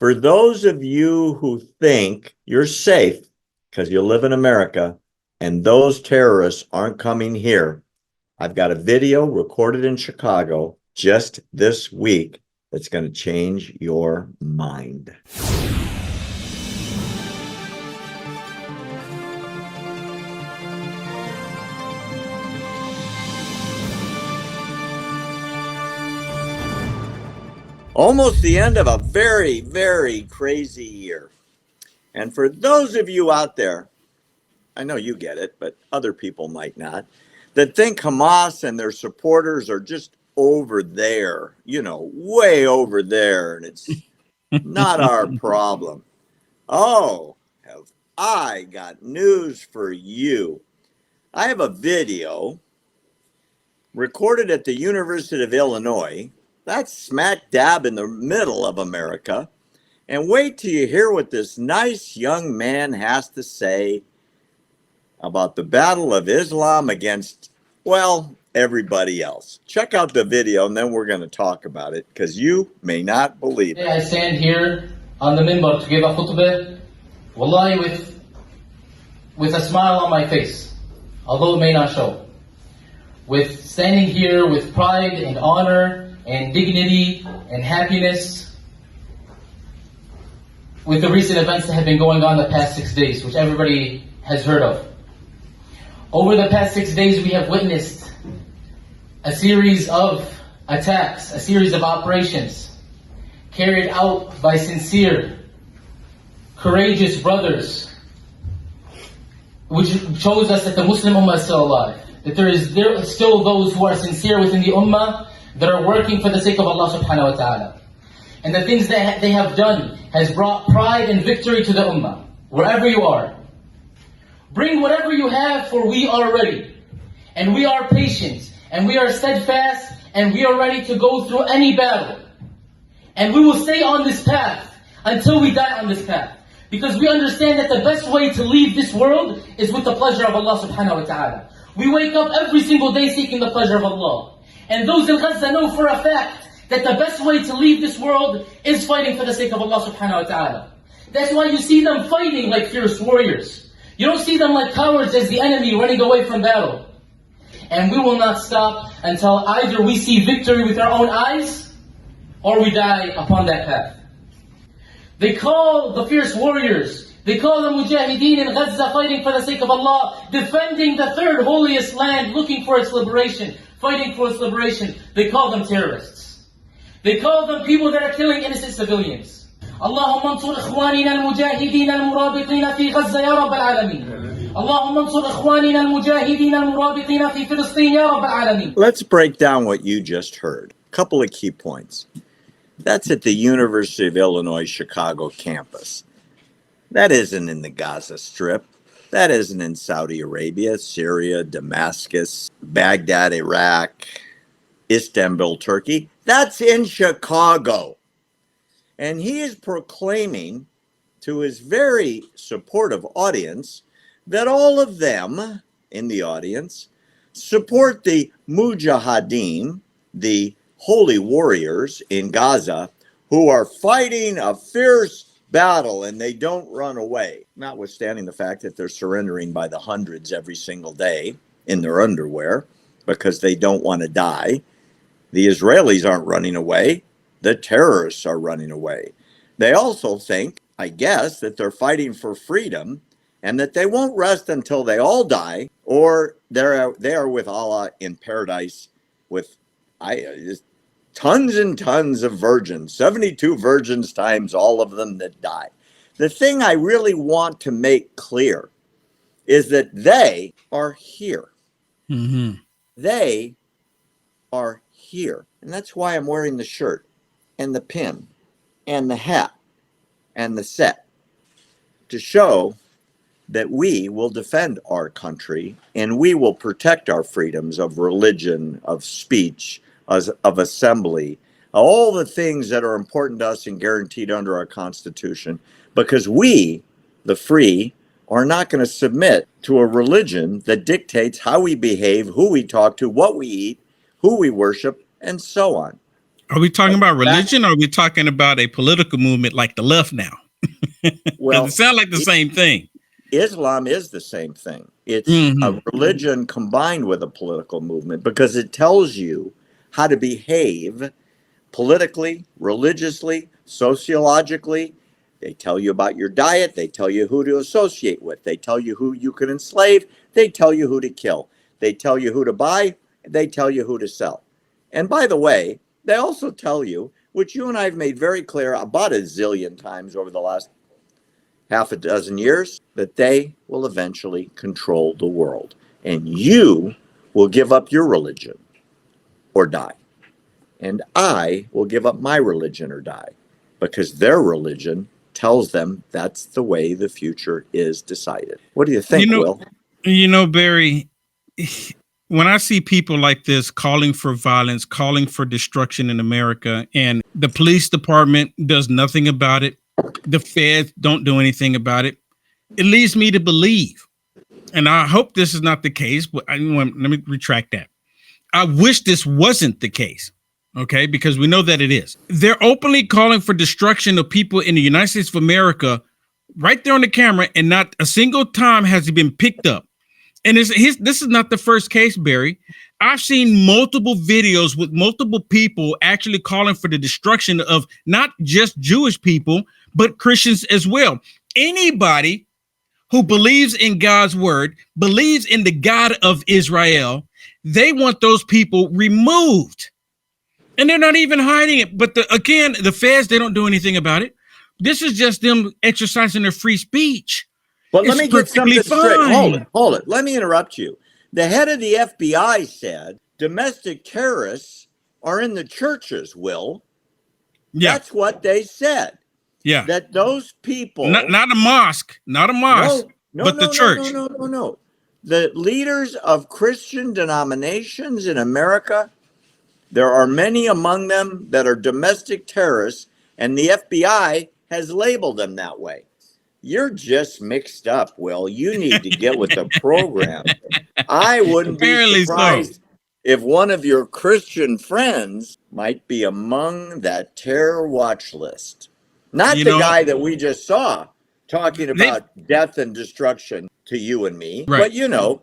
For those of you who think you're safe because you live in America and those terrorists aren't coming here, I've got a video recorded in Chicago just this week that's going to change your mind. Almost the end of a very, very crazy year. And for those of you out there, I know you get it, but other people might not, that think Hamas and their supporters are just over there, way over there, and it's not our problem. Oh, have I got news for you. I have a video recorded at the University of Illinois. That's smack dab in the middle of America. And wait till you hear what this nice young man has to say about the battle of Islam against, well, everybody else. Check out the video and then we're going to talk about it because you may not believe it. I stand here on the minbar to give a khutbah, wallahi, with a smile on my face, although it may not show. With standing here with pride and honor and dignity and happiness with the recent events that have been going on the past 6 days, which everybody has heard of. Over the past 6 days, we have witnessed a series of attacks, a series of operations carried out by sincere, courageous brothers, which shows us that the Muslim Ummah is still alive, that there are still those who are sincere within the Ummah that are working for the sake of Allah subhanahu wa ta'ala. And the things that they have done has brought pride and victory to the Ummah, wherever you are. Bring whatever you have, for we are ready. And we are patient, and we are steadfast, and we are ready to go through any battle. And we will stay on this path until we die on this path. Because we understand that the best way to leave this world is with the pleasure of Allah subhanahu wa ta'ala. We wake up every single day seeking the pleasure of Allah. And those in Gaza know for a fact that the best way to leave this world is fighting for the sake of Allah subhanahu wa ta'ala. That's why you see them fighting like fierce warriors. You don't see them like cowards as the enemy running away from battle. And we will not stop until either we see victory with our own eyes or we die upon that path. They call the fierce warriors, they call the mujahideen in Gaza fighting for the sake of Allah, defending the third holiest land, looking for its liberation, fighting for its liberation. They call them terrorists. They call them people that are killing innocent civilians. اللهم انصر إخواننا المجاهدين المرابطين في غزة يا رب العالمين. اللهم انصر إخواننا المجاهدين المرابطين في فلسطين يا رب العالمين. Let's break down what you just heard. A couple of key points. That's at the University of Illinois Chicago campus. That isn't in the Gaza Strip. That isn't in Saudi Arabia, Syria, Damascus, Baghdad, Iraq, Istanbul, Turkey. That's in Chicago. And he is proclaiming to his very supportive audience that all of them in the audience support the mujahideen, the holy warriors in Gaza, who are fighting a fierce battle and they don't run away, notwithstanding the fact that they're surrendering by the hundreds every single day in their underwear because they don't want to die. The Israelis aren't running away. The terrorists are running away. They also think, I guess, that they're fighting for freedom and that they won't rest until they all die or they are with Allah in paradise with tons and tons of virgins, 72 virgins times all of them that die. The thing I really want to make clear is that they are here. Mm-hmm. They are here. And that's why I'm wearing the shirt and the pin and the hat and the set to show that we will defend our country and we will protect our freedoms of religion, of speech, of assembly, all the things that are important to us and guaranteed under our Constitution, because we, the free, are not going to submit to a religion that dictates how we behave, who we talk to, what we eat, who we worship, and so on. Are we talking about Back, religion, or are we talking about a political movement like the left now? Because it well, sounds like the same thing. Islam is the same thing. It's Hmm. a religion combined with a political movement because it tells you how to behave politically, religiously, sociologically. They tell you about your diet. They tell you who to associate with. They tell you who you can enslave. They tell you who to kill. They tell you who to buy. They tell you who to sell. And by the way, they also tell you, which you and I have made very clear about a zillion times over the last half a dozen years, that they will eventually control the world. And you will give up your religion or die. And I will give up my religion or die, because their religion tells them that's the way the future is decided. What do you You think, know, Will? Barry, when I see people like this calling for violence, calling for destruction in America, and the police department does nothing about it, the feds don't do anything about it, it leads me to believe, and I hope this is not the case, but let me retract that. I wish this wasn't the case, okay, because we know that it is. They're openly calling for destruction of people in the United States of America right there on the camera, and not a single time has he been picked up. And this is not the first case, Barry. I've seen multiple videos with multiple people actually calling for the destruction of not just Jewish people, but Christians as well. Anybody who believes in God's word, believes in the God of Israel, they want those people removed. And they're not even hiding it. But again, the feds, they don't do anything about it. This is just them exercising their free speech. But let It's me get perfectly something straight. fine. Hold it. Let me interrupt you. The head of the FBI said domestic terrorists are in the churches, Will. Yeah. That's what they said. Yeah. That those people. Not a mosque, but the church. No. The leaders of Christian denominations in America, there are many among them that are domestic terrorists, and the FBI has labeled them that way. You're just mixed up, Will. You need to get with the program. I wouldn't be surprised if one of your Christian friends might be among that terror watch list. Not the guy that we just saw talking about death and destruction to you and me, right. But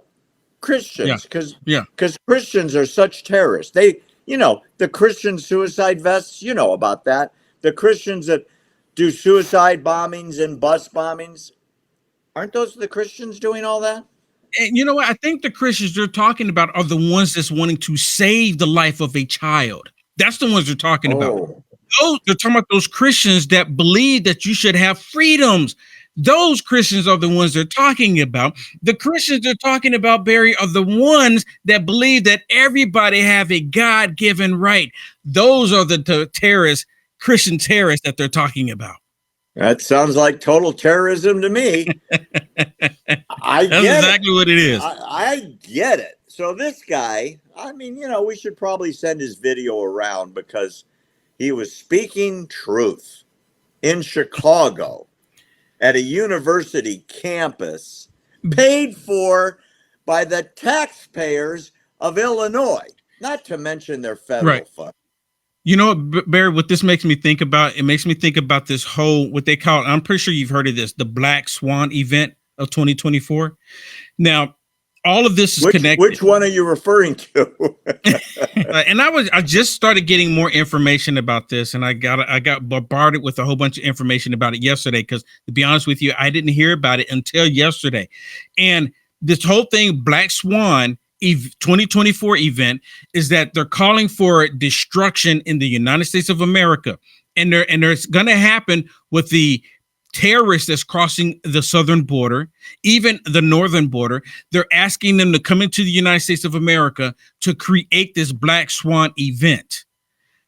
Christians, because yeah. Christians are such terrorists. They, the Christian suicide vests, about that. The Christians that do suicide bombings and bus bombings, aren't those the Christians doing all that? And you know what? I think the Christians they're talking about are the ones that's wanting to save the life of a child. That's the ones they're talking about. They're talking about those Christians that believe that you should have freedoms. Those Christians are the ones they're talking about. The Christians they're talking about, Barry, are the ones that believe that everybody have a God-given right. Those are the terrorists, Christian terrorists that they're talking about. That sounds like total terrorism to me. That's exactly what it is. I get it. So this guy, we should probably send his video around because he was speaking truth in Chicago at a university campus paid for by the taxpayers of Illinois, not to mention their federal funds. You know what, Barry, what this makes me think about? It makes me think about this whole, what they call, I'm pretty sure you've heard of this, the Black Swan event of 2024. Now, all of this is connected. Which one are you referring to? And I just started getting more information about this, and I got bombarded with a whole bunch of information about it yesterday, because to be honest with you, I didn't hear about it until yesterday. And this whole thing, Black Swan 2024 event, is that they're calling for destruction in the United States of America. And there's going to happen with the terrorists that's crossing the southern border, even the northern border. They're asking them to come into the United States of America to create this Black Swan event,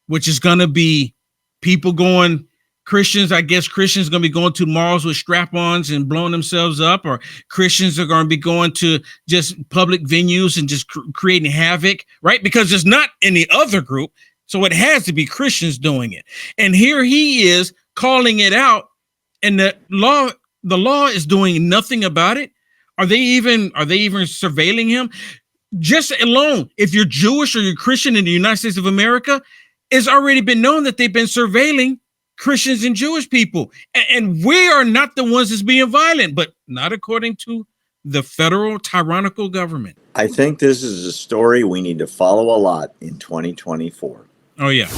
which is going to be people going, Christians, I guess Christians going to be going to malls with strap-ons and blowing themselves up, or Christians are going to be going to just public venues and just creating havoc, right? Because there's not any other group. So it has to be Christians doing it. And here he is calling it out, and the law is doing nothing about it. Are they even surveilling him? Just alone, if you're Jewish or you're Christian in the United States of America, it's already been known that they've been surveilling Christians and Jewish people. And we are not the ones that's being violent, but not according to the federal tyrannical government. I think this is a story we need to follow a lot in 2024. Oh, yeah.